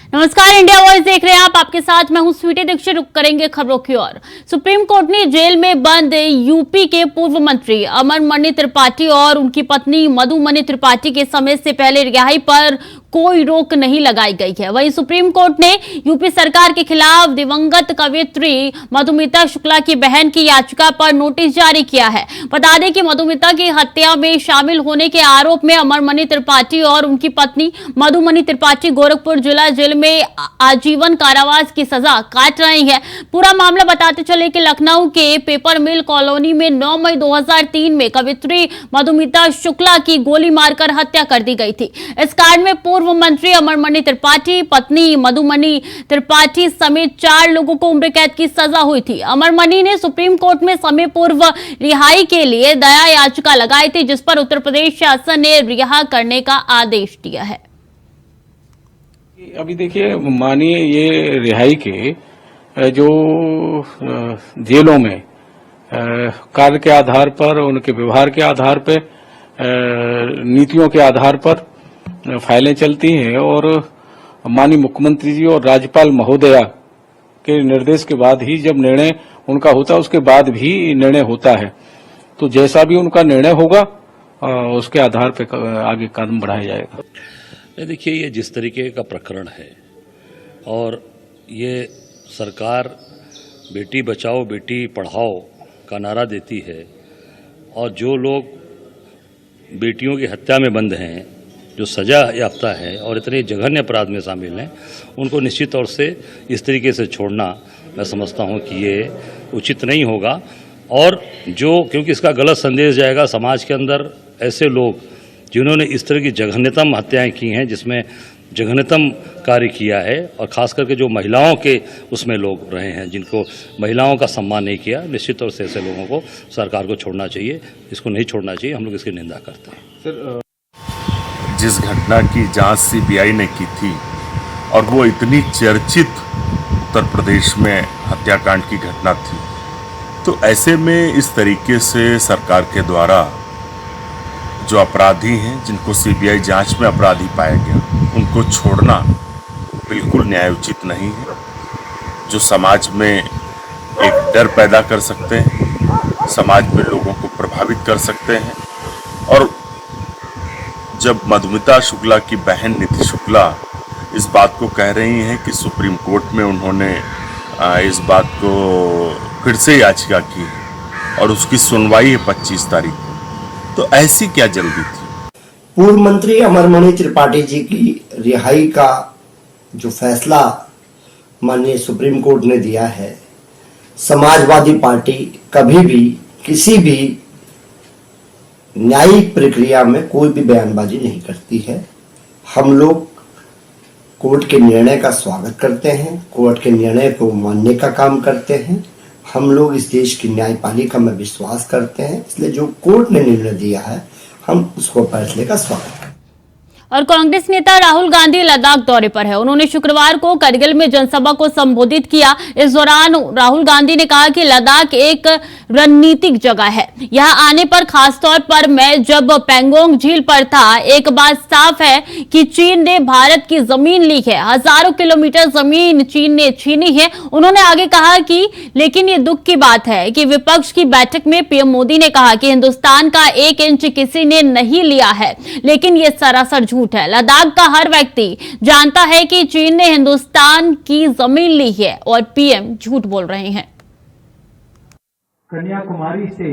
नमस्कार, India voice देख रहे हैं आप। आपके साथ मैं हूं स्वीटी दीक्षित। रुक करेंगे खबरों की ओर। सुप्रीम कोर्ट ने जेल में बंद यूपी के पूर्व मंत्री अमरमणि त्रिपाठी और उनकी पत्नी मधुमणि त्रिपाठी के समय से पहले रिहाई पर कोई रोक नहीं लगाई गई है। वहीं सुप्रीम कोर्ट ने यूपी सरकार के खिलाफ दिवंगत कवयित्री मधुमिता शुक्ला की बहन की याचिका पर नोटिस जारी किया है। बता दें कि मधुमिता की हत्या में शामिल होने के आरोप में अमरमणि त्रिपाठी और उनकी पत्नी मधुमणि त्रिपाठी गोरखपुर जिला जेल में आजीवन कारावास की सजा काट रही है। पूरा मामला बताते चले कि लखनऊ के पेपर मिल कॉलोनी में 9 मई 2003 में कवयित्री मधुमिता शुक्ला की गोली मारकर हत्या कर दी गई थी। इस कांड में पूर्व मंत्री अमरमणि त्रिपाठी, पत्नी मधुमणि त्रिपाठी समेत 4 लोगों को उम्र कैद की सजा हुई थी। अमरमणि ने सुप्रीम कोर्ट में समय पूर्व रिहाई के लिए दया याचिका लगाई थी, जिस पर उत्तर प्रदेश शासन ने रिहा करने का आदेश दिया है। अभी देखिए, मानिए ये रिहाई के जो जेलों में कार्य के आधार पर, उनके व्यवहार के आधार पर, नीतियों के आधार पर फाइलें चलती हैं और माननीय मुख्यमंत्री जी और राज्यपाल महोदया के निर्देश के बाद ही जब निर्णय उनका होता है, उसके बाद भी निर्णय होता है। तो जैसा भी उनका निर्णय होगा उसके आधार पर आगे कदम बढ़ाया जाएगा। देखिए, ये जिस तरीके का प्रकरण है और ये सरकार बेटी बचाओ बेटी पढ़ाओ का नारा देती है और जो लोग बेटियों की हत्या में बंद हैं, जो सजा याफ्ता है और इतने जघन्य अपराध में शामिल हैं, उनको निश्चित तौर से इस तरीके से छोड़ना मैं समझता हूं कि ये उचित नहीं होगा। और जो क्योंकि इसका गलत संदेश जाएगा समाज के अंदर, ऐसे लोग जिन्होंने इस तरह की जघन्यतम हत्याएं की हैं, जिसमें जघन्यतम कार्य किया है, और खास करके जो महिलाओं के उसमें लोग रहे हैं, जिनको महिलाओं का सम्मान नहीं किया, निश्चित तौर से ऐसे लोगों को सरकार को छोड़ना चाहिए। इसको नहीं छोड़ना चाहिए, हम लोग इसकी निंदा करते हैं। सर, जिस घटना की जांच सीबीआई ने की थी और वो इतनी चर्चित उत्तर प्रदेश में हत्याकांड की घटना थी, तो ऐसे में इस तरीके से सरकार के द्वारा जो अपराधी हैं, जिनको सीबीआई जांच में अपराधी पाया गया, उनको छोड़ना बिल्कुल न्यायोचित नहीं है। जो समाज में एक डर पैदा कर सकते हैं, समाज में लोगों को प्रभावित कर सकते हैं। और जब मधुमिता शुक्ला की बहन नीति शुक्ला इस बात को कह रही हैं कि सुप्रीम कोर्ट में उन्होंने इस बात को फिर से याचिका की है और उसकी सुनवाई है 25 तारीख को, तो ऐसी क्या जल्दी थी? पूर्व मंत्री अमरमणि त्रिपाठी जी की रिहाई का जो फैसला माननीय सुप्रीम कोर्ट ने दिया है, समाजवादी पार्टी कभी भी किसी भी न्यायिक प्रक्रिया में कोई भी बयानबाजी नहीं करती है। हम लोग कोर्ट के निर्णय का स्वागत करते हैं, कोर्ट के निर्णय को मानने का काम करते हैं। हम लोग इस देश की न्यायपालिका में विश्वास करते हैं, इसलिए जो कोर्ट ने निर्णय दिया है, हम उसको फैसले का स्वागत करते हैं। और कांग्रेस नेता राहुल गांधी लद्दाख दौरे पर है। उन्होंने शुक्रवार को करगिल में जनसभा को संबोधित किया। इस दौरान राहुल गांधी ने कहा कि लद्दाख एक रणनीतिक जगह है। यहां आने पर खासतौर पर मैं जब पैंगोंग झील पर था, एक बात साफ है कि चीन ने भारत की जमीन ली है। हजारों किलोमीटर जमीन चीन ने छीनी है। उन्होंने आगे कहा कि लेकिन ये दुख की बात है कि विपक्ष की बैठक में पीएम मोदी ने कहा कि हिंदुस्तान का 1 इंच किसी ने नहीं लिया है, लेकिन ये सरासर झूठ है। लद्दाख का हर व्यक्ति जानता है कि चीन ने हिंदुस्तान की जमीन ली है और पीएम झूठ बोल रहे हैं। कन्याकुमारी से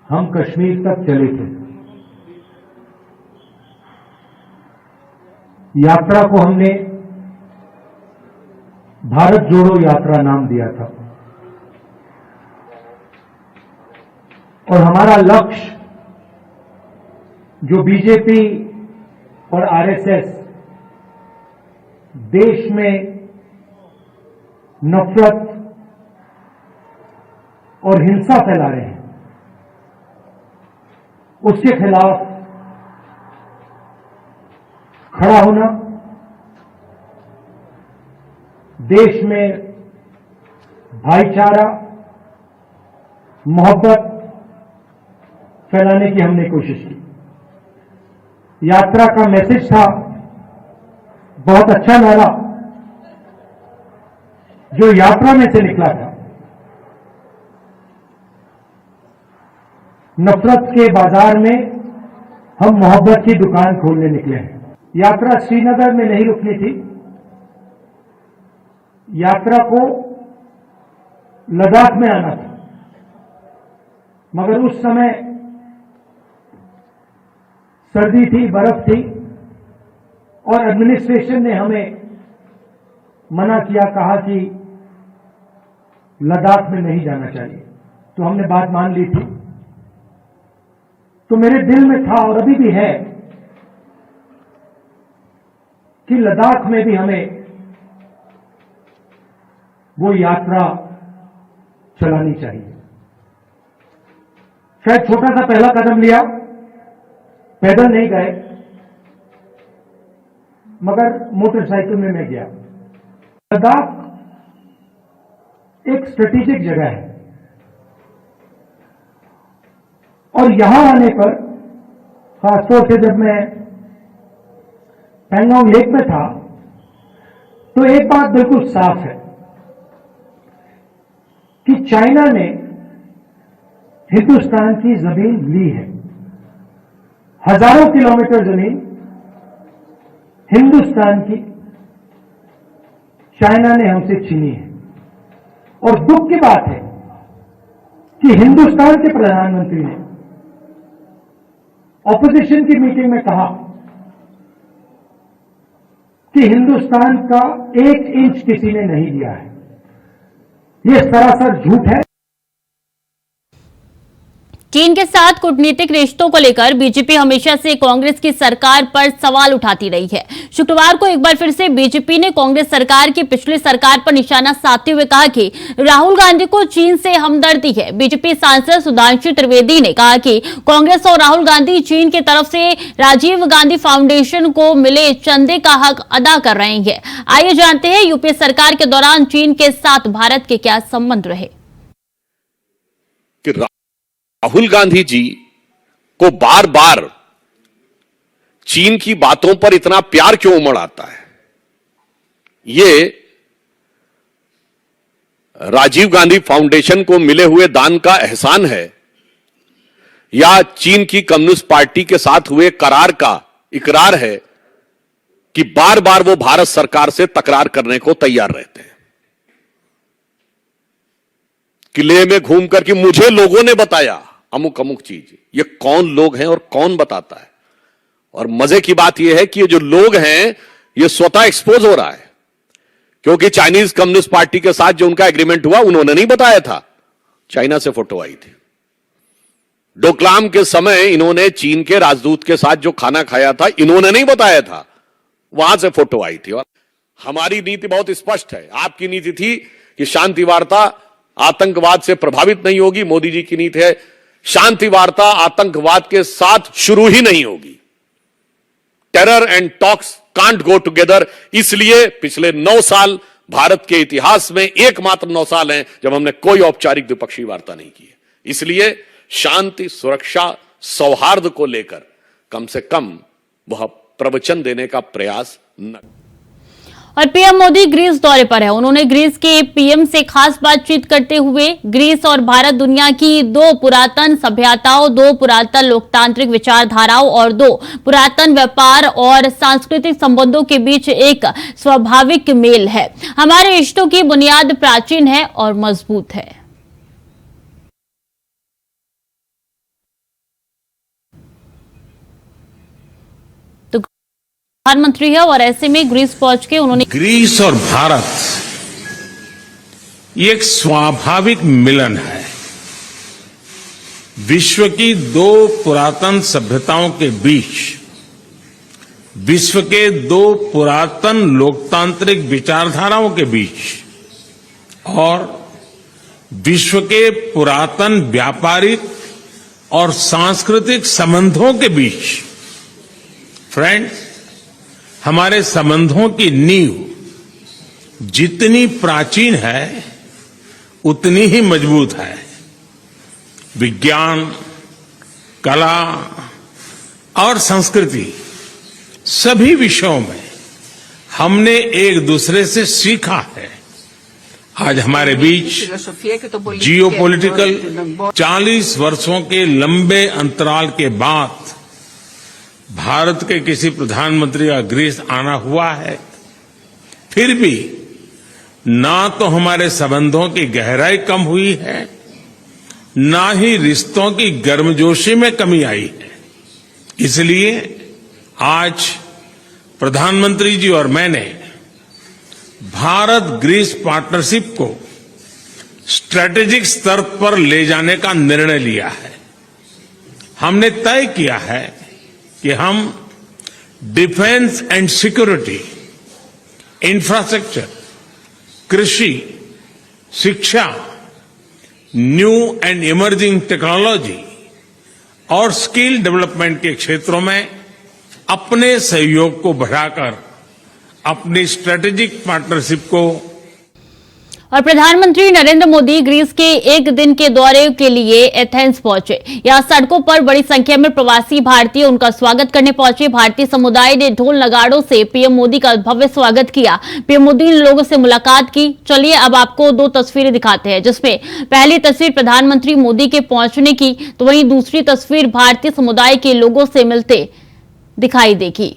हम कश्मीर तक चले थे। यात्रा को हमने भारत जोड़ो यात्रा नाम दिया था और हमारा लक्ष्य जो बीजेपी और आरएसएस देश में नफरत और हिंसा फैला रहे हैं, उसके खिलाफ खड़ा होना, देश में भाईचारा, मोहब्बत फैलाने की हमने कोशिश की। यात्रा का मैसेज था बहुत अच्छा नारा जो यात्रा में से निकला था, नफरत के बाजार में हम मोहब्बत की दुकान खोलने निकले हैं। यात्रा श्रीनगर में नहीं रुकनी थी, यात्रा को लद्दाख में आना था, मगर उस समय सर्दी थी, बर्फ थी और एडमिनिस्ट्रेशन ने हमें मना किया, कहा कि लद्दाख में नहीं जाना चाहिए। तो हमने बात मान ली थी। तो मेरे दिल में था और अभी भी है कि लद्दाख में भी हमें वो यात्रा चलानी चाहिए। शायद छोटा सा पहला कदम लिया, पैदल नहीं गए, मगर मोटरसाइकिल में मैं गया। लद्दाख एक स्ट्रेटेजिक जगह है और यहां आने पर, खासतौर से जब मैं पैंगोंग लेक में था, तो एक बात बिल्कुल साफ है कि चाइना ने हिंदुस्तान की जमीन ली है। हजारों किलोमीटर जमीन हिंदुस्तान की चाइना ने हमसे छीनी है। और दुख की बात है कि हिंदुस्तान के प्रधानमंत्री ने ऑपोजिशन की मीटिंग में कहा कि हिंदुस्तान का 1 इंच किसी ने नहीं लिया है। यह सरासर झूठ है। चीन के साथ कूटनीतिक रिश्तों को लेकर बीजेपी हमेशा से कांग्रेस की सरकार पर सवाल उठाती रही है। शुक्रवार को एक बार फिर से बीजेपी ने कांग्रेस सरकार की पिछली सरकार पर निशाना साधते हुए कहा कि राहुल गांधी को चीन से हमदर्दी है। बीजेपी सांसद सुधांशु त्रिवेदी ने कहा कि कांग्रेस और राहुल गांधी चीन की तरफ से राजीव गांधी फाउंडेशन को मिले चंदे का हक अदा कर रहे हैं। आइए जानते हैं यूपीए सरकार के दौरान चीन के साथ भारत के क्या संबंध रहे। राहुल गांधी जी को बार बार चीन की बातों पर इतना प्यार क्यों उमड़ आता है? ये राजीव गांधी फाउंडेशन को मिले हुए दान का एहसान है या चीन की कम्युनिस्ट पार्टी के साथ हुए करार का इकरार है कि बार बार वो भारत सरकार से तकरार करने को तैयार रहते हैं? किले में घूम करके मुझे लोगों ने बताया अमुक अमुक चीज। ये कौन लोग हैं और कौन बताता है? और मजे की बात यह है कि ये जो लोग हैं ये स्वतः एक्सपोज हो रहा है, क्योंकि चाइनीज कम्युनिस्ट पार्टी के साथ जो उनका एग्रीमेंट हुआ उन्होंने नहीं बताया था, चाइना से फोटो आई थी। डोकलाम के समय इन्होंने चीन के राजदूत के साथ जो खाना खाया था इन्होंने नहीं बताया था, वहां से फोटो आई थी। और हमारी नीति बहुत स्पष्ट है। आपकी नीति थी कि शांति वार्ता आतंकवाद से प्रभावित नहीं होगी, मोदी जी की नीति है शांति वार्ता आतंकवाद के साथ शुरू ही नहीं होगी। Terror and talks can't go together. इसलिए पिछले 9 साल भारत के इतिहास में एकमात्र 9 साल हैं जब हमने कोई औपचारिक द्विपक्षीय वार्ता नहीं की है। इसलिए शांति, सुरक्षा, सौहार्द को लेकर कम से कम वह प्रवचन देने का प्रयास न। और पीएम मोदी ग्रीस दौरे पर है। उन्होंने ग्रीस के पीएम से खास बातचीत करते हुए ग्रीस और भारत दुनिया की 2 पुरातन सभ्यताओं, 2 पुरातन लोकतांत्रिक विचारधाराओं और 2 पुरातन व्यापार और सांस्कृतिक संबंधों के बीच एक स्वाभाविक मेल है। हमारे रिश्तों की बुनियाद प्राचीन है और मजबूत है। प्रधानमंत्री है और ऐसे में ग्रीस पहुंच के उन्होंने ग्रीस और भारत ये एक स्वाभाविक मिलन है। विश्व की 2 पुरातन सभ्यताओं के बीच, विश्व के 2 पुरातन लोकतांत्रिक विचारधाराओं के बीच और विश्व के पुरातन व्यापारिक और सांस्कृतिक संबंधों के बीच। फ्रेंड्स, हमारे संबंधों की नींव जितनी प्राचीन है उतनी ही मजबूत है। विज्ञान, कला और संस्कृति सभी विषयों में हमने एक दूसरे से सीखा है। आज हमारे बीच जियोपॉलिटिकल 40 वर्षों के लंबे अंतराल के बाद भारत के किसी प्रधानमंत्री का ग्रीस आना हुआ है। फिर भी ना तो हमारे संबंधों की गहराई कम हुई है, ना ही रिश्तों की गर्मजोशी में कमी आई है। इसलिए आज प्रधानमंत्री जी और मैंने भारत ग्रीस पार्टनरशिप को स्ट्रैटेजिक स्तर पर ले जाने का निर्णय लिया है। हमने तय किया है कि हम डिफेंस एंड सिक्योरिटी, इंफ्रास्ट्रक्चर, कृषि, शिक्षा, न्यू एंड इमर्जिंग टेक्नोलॉजी और स्किल डेवलपमेंट के क्षेत्रों में अपने सहयोग को बढ़ाकर अपनी स्ट्रेटेजिक पार्टनरशिप को। और प्रधानमंत्री नरेंद्र मोदी ग्रीस के एक दिन के दौरे के लिए एथेंस पहुंचे। यहां सड़कों पर बड़ी संख्या में प्रवासी भारतीय उनका स्वागत करने पहुंचे। भारतीय समुदाय ने ढोल नगाड़ों से पीएम मोदी का भव्य स्वागत किया। पीएम मोदी ने लोगों से मुलाकात की। चलिए अब आपको 2 तस्वीरें दिखाते हैं, जिसमें पहली तस्वीर प्रधानमंत्री मोदी के पहुंचने की, तो वहीं दूसरी तस्वीर भारतीय समुदाय के लोगों से मिलते दिखाई देगी।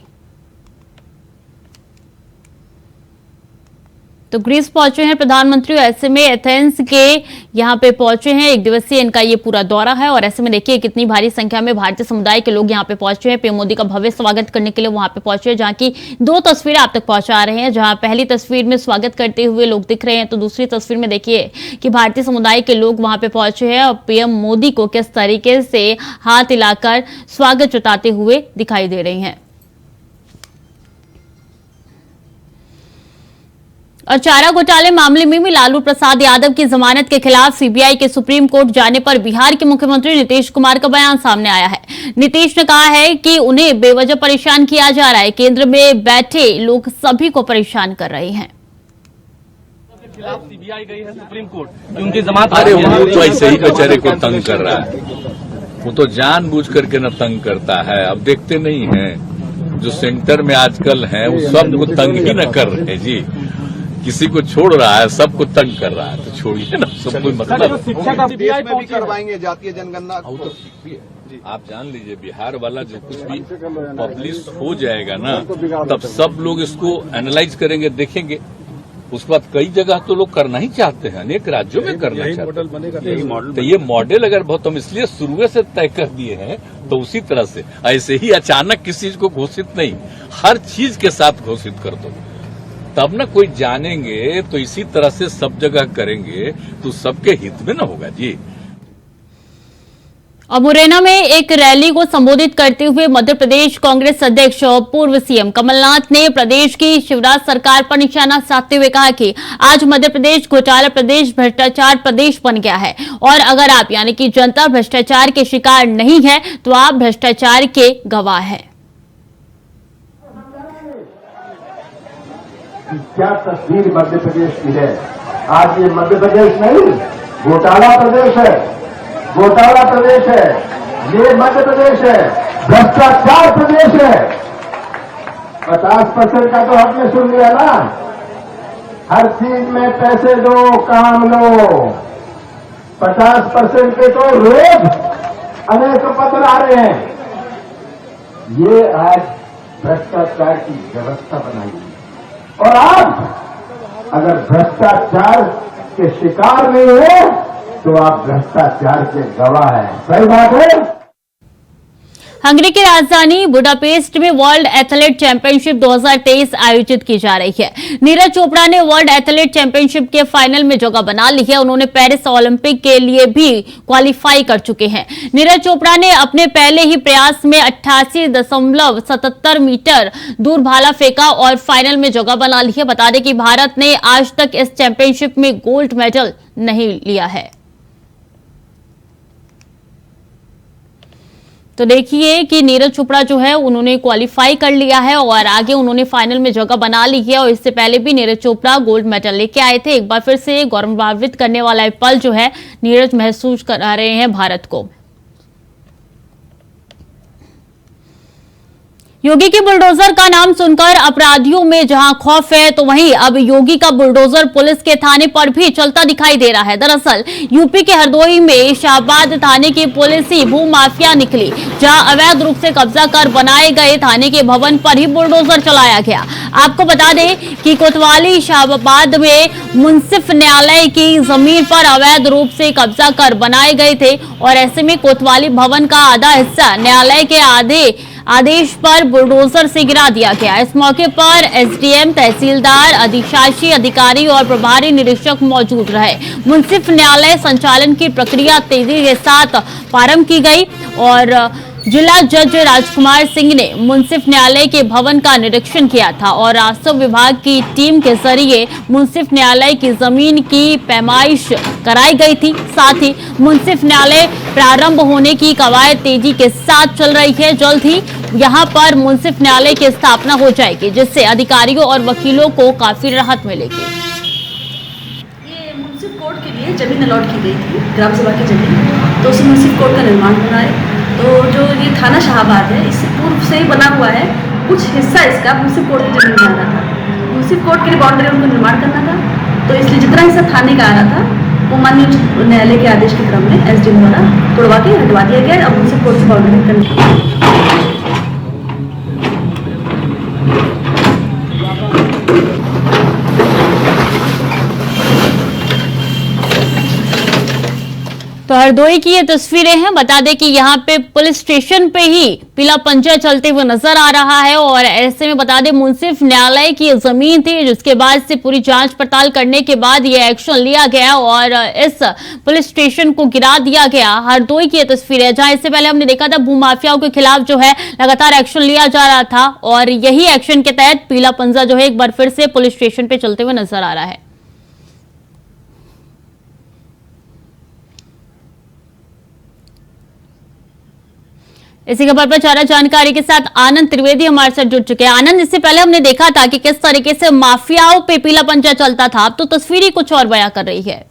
तो ग्रीस पहुंचे हैं प्रधानमंत्री, ऐसे में एथेंस के यहां पे पहुंचे हैं। 1 दिवसीय इनका ये पूरा दौरा है और ऐसे में देखिए कितनी भारी संख्या में भारतीय समुदाय के लोग यहां पे पहुंचे हैं। पीएम मोदी का भव्य स्वागत करने के लिए वहां पे पहुंचे हैं, जहां की 2 तस्वीरें आप तक पहुंचा रहे हैं। जहां पहली तस्वीर में स्वागत करते हुए लोग दिख रहे हैं, तो दूसरी तस्वीर में देखिए कि भारतीय समुदाय के लोग वहां पे पहुंचे हैं और पीएम मोदी को किस तरीके से हाथ हिलाकर स्वागत जताते हुए दिखाई दे रही हैं। और चारा घोटाले मामले में भी लालू प्रसाद यादव की जमानत के खिलाफ सीबीआई के सुप्रीम कोर्ट जाने पर बिहार के मुख्यमंत्री नीतीश कुमार का बयान सामने आया है। नीतीश ने कहा है कि उन्हें बेवजह परेशान किया जा रहा है। केंद्र में बैठे लोग सभी को परेशान कर रहे हैं। खिलाफ सीबीआई गई है सुप्रीम कोर्ट, उनकी जमानत। अरे वो तो ऐसे ही बेचारे को तंग कर रहा है, वो तो जानबूझ करके न तंग करता है। अब देखते नहीं हैं जो सेंटर में आजकल हैं वो सबको तंग ही न कर रहे हैं जी। किसी को छोड़ रहा है, सबको तंग कर रहा है, तो छोड़िए ना, सब कोई मतलब शिक्षा का सीबीआई में भी करवाएंगे जातीय जनगणना। वो तो ठीक भी है। आप जान लीजिए बिहार वाला जो कुछ भी पब्लिश हो जाएगा ना, तब सब लोग इसको एनालाइज करेंगे, देखेंगे। उसके बाद कई जगह तो लोग करना ही चाहते हैं, अनेक राज्यों में करना चाहते हैं। तो ये मॉडल अगर बहुत हम इसलिए शुरू से तय कर दिए हैं, तो उसी तरह से ऐसे ही अचानक किसी चीज को घोषित नहीं, हर चीज के साथ घोषित कर दो, तब ना कोई जानेंगे। तो इसी तरह से सब जगह करेंगे तो सबके हित में ना होगा जी। और मुरैना में एक रैली को संबोधित करते हुए मध्य प्रदेश कांग्रेस अध्यक्ष और पूर्व सीएम कमलनाथ ने प्रदेश की शिवराज सरकार पर निशाना साधते हुए कहा कि आज मध्य प्रदेश घोटाला प्रदेश, भ्रष्टाचार प्रदेश बन गया है और अगर आप यानी कि जनता भ्रष्टाचार के शिकार नहीं है तो आप भ्रष्टाचार के गवाह हैं। क्या तस्वीर मध्य प्रदेश की है। आज ये मध्य प्रदेश नहीं, घोटाला प्रदेश है, घोटाला प्रदेश है, ये मध्य प्रदेश है, भ्रष्टाचार प्रदेश है। 50% का तो आपने सुन लिया ना, हर चीज में पैसे दो, काम लो। 50% के तो रोज अनेक पत्र आ रहे हैं। ये आज भ्रष्टाचार की व्यवस्था बनाई है और आप अगर भ्रष्टाचार के शिकार नहीं हो तो आप भ्रष्टाचार के गवाह हैं। सही बात है। हंगरी की राजधानी बुडापेस्ट में वर्ल्ड एथलेट चैंपियनशिप 2023 आयोजित की जा रही है। नीरज चोपड़ा ने वर्ल्ड एथलेट चैंपियनशिप के फाइनल में जगह बना ली है। उन्होंने पेरिस ओलंपिक के लिए भी क्वालिफाई कर चुके हैं। नीरज चोपड़ा ने अपने पहले ही प्रयास में 88.77 मीटर दूर भाला फेंका और फाइनल में जगह बना ली है। बता दें कि भारत ने आज तक इस चैंपियनशिप में गोल्ड मेडल नहीं लिया है। तो देखिए कि नीरज चोपड़ा जो है उन्होंने क्वालिफाई कर लिया है और आगे उन्होंने फाइनल में जगह बना ली है। और इससे पहले भी नीरज चोपड़ा गोल्ड मेडल लेके आए थे। एक बार फिर से गौरवान्वित करने वाला पल जो है नीरज महसूस करा रहे हैं भारत को। योगी के बुलडोजर का नाम सुनकर अपराधियों में जहां खौफ है, तो वहीं अब योगी का बुलडोजर पुलिस के थाने पर भी चलता दिखाई दे रहा है। दरअसल यूपी के हरदोई में शाहबाद थाने की पुलिस ही भूमाफिया निकली, जहां अवैध रूप से कब्जा कर बनाए गए थाने के भवन पर ही बुलडोजर चलाया गया। आपको बता दें कि कोतवाली शाहबाद में मुंसिफ न्यायालय की जमीन पर अवैध रूप से कब्जा कर बनाए गए थे और ऐसे में कोतवाली भवन का आधा हिस्सा न्यायालय के आदेश पर बुलडोजर से गिरा दिया गया। इस मौके पर एसडीएम, तहसीलदार, अधिशासी अधिकारी और प्रभारी निरीक्षक मौजूद रहे। मुंसिफ न्यायालय संचालन की प्रक्रिया तेजी के साथ प्रारंभ की गई और जिला जज राजकुमार सिंह ने मुंसिफ न्यायालय के भवन का निरीक्षण किया था और राजस्व विभाग की टीम के जरिए मुंसिफ न्यायालय की जमीन की पैमाइश कराई गई थी। साथ ही मुंसिफ न्यायालय प्रारंभ होने की कवायद तेजी के साथ चल रही है। जल्द ही यहां पर मुंसिफ न्यायालय की स्थापना हो जाएगी, जिससे अधिकारियों और वकीलों को काफी राहत मिलेगी। ये मुंसिफ कोर्ट के लिए जमीन अलॉट की गई थी, ग्राम सभा की जमीन, तो उस मुंसिफ कोर्ट का निर्माण होना है। तो जो ये थाना शाहबाद है, इससे पूर्व से ही बना हुआ है, कुछ हिस्सा इसका मुंसिफ कोर्ट की जमीन में आ रहा था। मुंसिफ कोर्ट के लिए बाउंड्री उनको निर्माण करना था, तो इसलिए जितना हिस्सा थाने का आ रहा था वो माननीय उच्च न्यायालय के आदेश के क्रम में एसडीएम द्वारा तोड़वा के हटवा दिया गया। अब मुंसिफ कोर्ट से बाउंड्री करनी। तो हरदोई की ये तस्वीरें हैं। बता दें कि यहाँ पे पुलिस स्टेशन पे ही पीला पंजा चलते हुए नजर आ रहा है और ऐसे में बता दें मुंसिफ न्यायालय की जमीन थी, जिसके बाद से पूरी जांच पड़ताल करने के बाद ये एक्शन लिया गया और इस पुलिस स्टेशन को गिरा दिया गया। हरदोई की ये तस्वीर है, जहां इससे पहले हमने देखा था भूमाफियाओं के खिलाफ जो है लगातार एक्शन लिया जा रहा था और यही एक्शन के तहत पीला पंजा जो है एक बार फिर से पुलिस स्टेशन पे चलते हुए नजर आ रहा है। इसी खबर पर ज्यादा जानकारी के साथ आनंद त्रिवेदी हमारे साथ जुड़ चुके हैं। आनंद, इससे पहले हमने देखा था कि किस तरीके से माफियाओं पे पीला पंजा चलता था, अब तो तस्वीर ही कुछ और बयां कर रही है।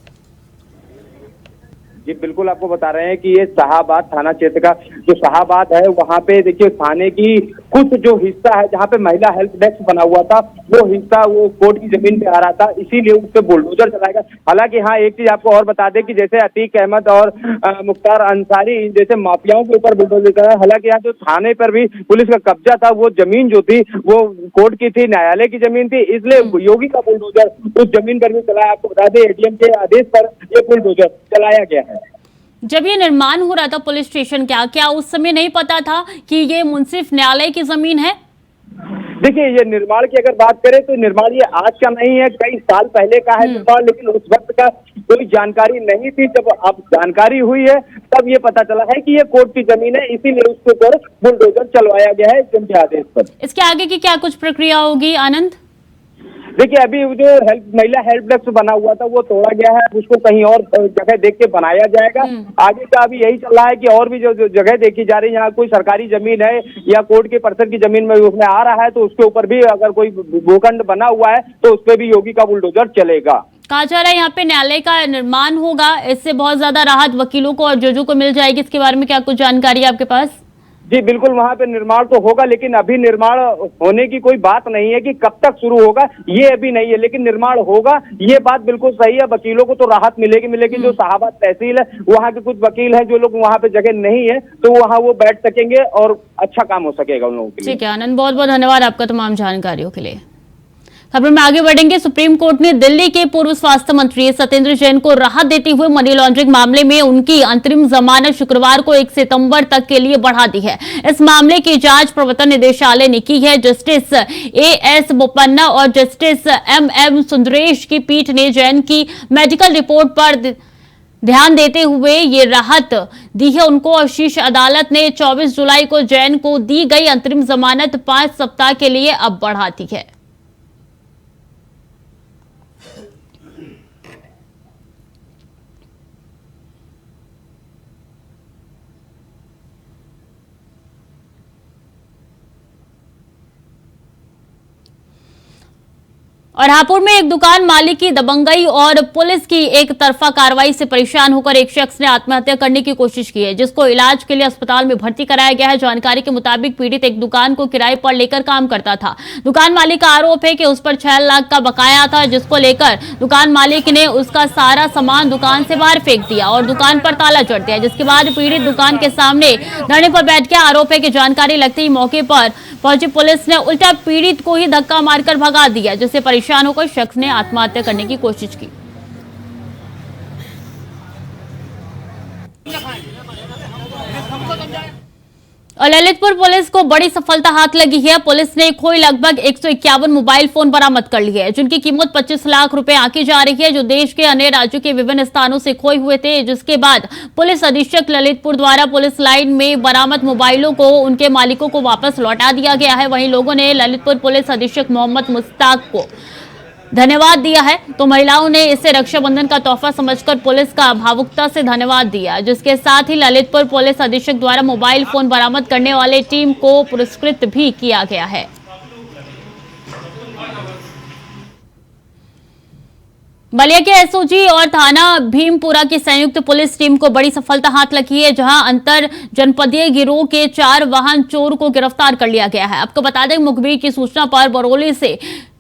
जी बिल्कुल, आपको बता रहे हैं कि ये शाहबाद थाना क्षेत्र का जो शाहबाद है, वहाँ पे देखिए थाने की कुछ जो हिस्सा है जहाँ पे महिला हेल्प डेस्क बना हुआ था, वो हिस्सा वो कोर्ट की जमीन पे आ रहा था, इसीलिए उस पे बुलडोजर चलाएगा। हालांकि हाँ, एक चीज आपको और बता दें कि जैसे अतीक अहमद और मुख्तार अंसारी जैसे माफियाओं के ऊपर बुलडोजर चलाया। हालांकि यहाँ जो थाने पर भी पुलिस का कब्जा था, वो जमीन जो थी वो कोर्ट की थी, न्यायालय की जमीन थी, इसलिए योगी का बुलडोजर उस जमीन पर भी चलाया। आपको बता दें एडीएम के आदेश पर ये बुलडोजर चलाया गया है। जब ये निर्माण हो रहा था पुलिस स्टेशन का, क्या उस समय नहीं पता था कि ये मुंसिफ न्यायालय की जमीन है? देखिए, ये निर्माण की अगर बात करें तो निर्माण ये आज का नहीं है, कई साल पहले का है निर्माण, लेकिन उस वक्त का कोई जानकारी नहीं थी। जब अब जानकारी हुई है तब ये पता चला है कि ये कोर्ट की जमीन है, इसीलिए उसके ऊपर बुलडोजर चलवाया गया है जिनके आदेश पर। इसके आगे की क्या कुछ प्रक्रिया होगी आनंद? देखिए, अभी जो महिला हेल्प डेस्क बना हुआ था वो तोड़ा गया है, उसको कहीं और जगह देख के बनाया जाएगा। आगे का अभी यही चल रहा है कि और भी जो जगह देखी जा रही है, यहाँ कोई सरकारी जमीन है या कोर्ट के पर्सन की जमीन में उसमें आ रहा है तो उसके ऊपर भी अगर कोई भूखंड बना हुआ है तो उस पर भी योगी का बुलडोजर चलेगा। कहा जा रहा है यहाँ पे न्यायालय का निर्माण होगा, इससे बहुत ज्यादा राहत वकीलों को और जजों को मिल जाएगी। इसके बारे में क्या कुछ जानकारी है आपके पास? जी बिल्कुल, वहाँ पे निर्माण तो होगा, लेकिन अभी निर्माण होने की कोई बात नहीं है कि कब तक शुरू होगा, ये अभी नहीं है, लेकिन निर्माण होगा, ये बात बिल्कुल सही है। वकीलों को तो राहत मिलेगी। जो शाहबाद तहसील है वहाँ के कुछ वकील हैं, जो लोग वहाँ पे जगह नहीं है तो वहाँ वो बैठ सकेंगे और अच्छा काम हो सकेगा उन लोगों के लिए। ठीक है आनंद, बहुत बहुत धन्यवाद आपका तमाम जानकारियों के लिए। खबर में आगे बढ़ेंगे। सुप्रीम कोर्ट ने दिल्ली के पूर्व स्वास्थ्य मंत्री सत्येंद्र जैन को राहत देते हुए मनी लॉन्ड्रिंग मामले में उनकी अंतरिम जमानत शुक्रवार को 1 सितंबर तक के लिए बढ़ा दी है। इस मामले की जांच प्रवर्तन निदेशालय ने की है। जस्टिस एएस बोपन्ना और जस्टिस एमएम सुंदरेश की पीठ ने जैन की मेडिकल रिपोर्ट पर ध्यान देते हुए ये राहत दी है उनको। और शीर्ष अदालत ने 24 जुलाई को जैन को दी गई अंतरिम जमानत 5 सप्ताह के लिए अब बढ़ा दी है। और हापुड़ में एक दुकान मालिक की दबंगई और पुलिस की एक तरफा कार्रवाई से परेशान होकर एक शख्स ने आत्महत्या करने की कोशिश की है, जिसको इलाज के लिए अस्पताल में भर्ती कराया गया है। जानकारी के मुताबिक पीड़ित एक दुकान को किराए पर लेकर काम करता था। दुकान मालिक का आरोप है कि उस पर 6 लाख का बकाया था, जिसको लेकर दुकान मालिक ने उसका सारा सामान दुकान से बाहर फेंक दिया और दुकान पर ताला जड़ दिया, जिसके बाद पीड़ित दुकान के सामने धरने पर बैठ गया। आरोप है कि जानकारी लगते ही मौके पर पहुंची पुलिस ने उल्टा पीड़ित को ही धक्का मारकर भगा दिया, जिससे परेशान होकर शख्स ने आत्महत्या करने की कोशिश की। और ललितपुर पुलिस को बड़ी सफलता हाथ लगी है। पुलिस ने खोई लगभग 151 मोबाइल फोन बरामद कर लिए हैं, जिनकी कीमत 25 लाख रुपए आंकी जा रही है, जो देश के अन्य राज्यों के विभिन्न स्थानों से खोए हुए थे। जिसके बाद पुलिस अधीक्षक ललितपुर द्वारा पुलिस लाइन में बरामद मोबाइलों को उनके मालिकों को वापस लौटा दिया गया है। वहीं लोगों ने ललितपुर पुलिस अधीक्षक मोहम्मद मुश्ताक को धन्यवाद दिया है, तो महिलाओं ने इसे रक्षाबंधन का तोहफा समझकर पुलिस का भावुकता से धन्यवाद दिया। जिसके साथ ही ललितपुर पुलिस अधीक्षक द्वारा मोबाइल फोन बरामद करने वाले टीम को पुरस्कृत भी किया गया है। बलिया के एसओजी और थाना भीमपुरा की संयुक्त पुलिस टीम को बड़ी सफलता हाथ लगी है, जहां अंतर जनपदीय गिरोह के 4 वाहन चोर को गिरफ्तार कर लिया गया है। आपको बता दें, मुखबिर की सूचना पर बरौली से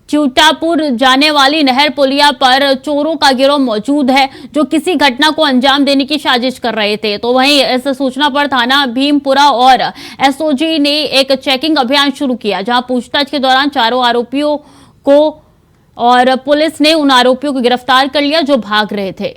चिउटापुर जाने वाली नहर पुलिया पर चोरों का गिरोह मौजूद है, जो किसी घटना को अंजाम देने की साजिश कर रहे थे। तो वहीं इस सूचना पर थाना भीमपुरा और एसओजी ने एक चेकिंग अभियान शुरू किया, जहां पूछताछ के दौरान चारों आरोपियों को और पुलिस ने उन आरोपियों को गिरफ्तार कर लिया जो भाग रहे थे।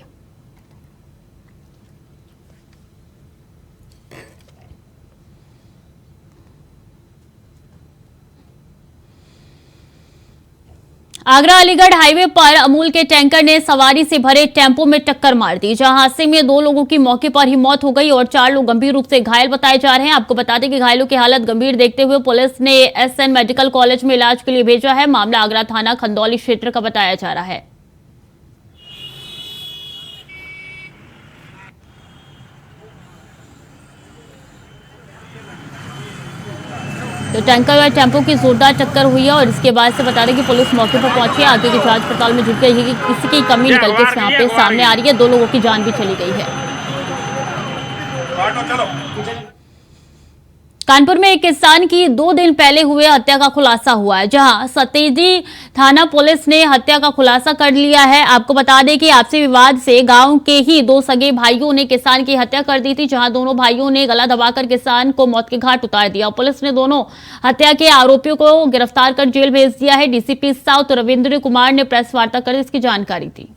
आगरा अलीगढ़ हाईवे पर अमूल के टैंकर ने सवारी से भरे टेम्पो में टक्कर मार दी, जहां हादसे में 2 लोगों की मौके पर ही मौत हो गई और 4 लोग गंभीर रूप से घायल बताए जा रहे हैं। आपको बता दें कि घायलों की हालत गंभीर देखते हुए पुलिस ने एसएन मेडिकल कॉलेज में इलाज के लिए भेजा है। मामला आगरा थाना खंदौली क्षेत्र का बताया जा रहा है। तो टैंकर और टेम्पो की जोरदार टक्कर हुई है और इसके बाद से बता दें कि पुलिस मौके पर पहुंची है। आगे की जांच पड़ताल में जुट गई है कि किसी की कमी निकल के यहाँ पे सामने आ रही है। 2 लोगों की जान भी चली गई है। कानपुर में एक किसान की 2 दिन पहले हुए हत्या का खुलासा हुआ है, जहां सतेजी थाना पुलिस ने हत्या का खुलासा कर लिया है। आपको बता दें कि आपसी विवाद से गांव के ही 2 सगे भाइयों ने किसान की हत्या कर दी थी, जहां दोनों भाइयों ने गला दबाकर किसान को मौत के घाट उतार दिया। पुलिस ने दोनों हत्या के आरोपियों को गिरफ्तार कर जेल भेज दिया है। डीसीपी साउथ रविंद्र कुमार ने प्रेस वार्ता कर इसकी जानकारी दी।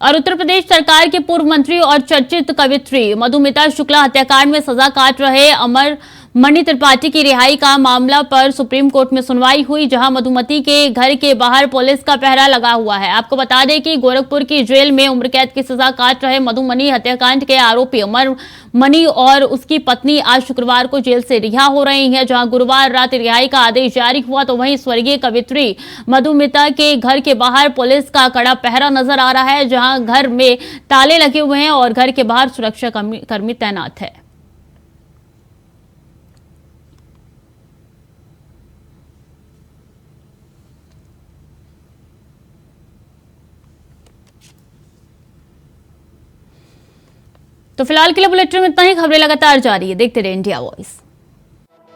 और उत्तर प्रदेश सरकार के पूर्व मंत्री और चर्चित कवित्री मधुमिता शुक्ला हत्याकांड में सजा काट रहे अमर मणि त्रिपाठी की रिहाई का मामला पर सुप्रीम कोर्ट में सुनवाई हुई, जहां मधुमती के घर के बाहर पुलिस का पहरा लगा हुआ है। आपको बता दें कि गोरखपुर की जेल में उम्र कैद की सजा काट रहे मधुमनी हत्याकांड के आरोपी अमर मणि और उसकी पत्नी आज शुक्रवार को जेल से रिहा हो रही हैं, जहां गुरुवार रात रिहाई का आदेश जारी हुआ। तो वहीं स्वर्गीय कवित्री मधुमिता के घर के बाहर पुलिस का कड़ा पहरा नजर आ रहा है, जहां घर में ताले लगे हुए हैं और घर के बाहर सुरक्षा कर्मी तैनात है। तो फिलहाल के लिए बुलेटिन में इतना ही। खबरें लगातार जारी है, देखते रहिए इंडिया वॉइस।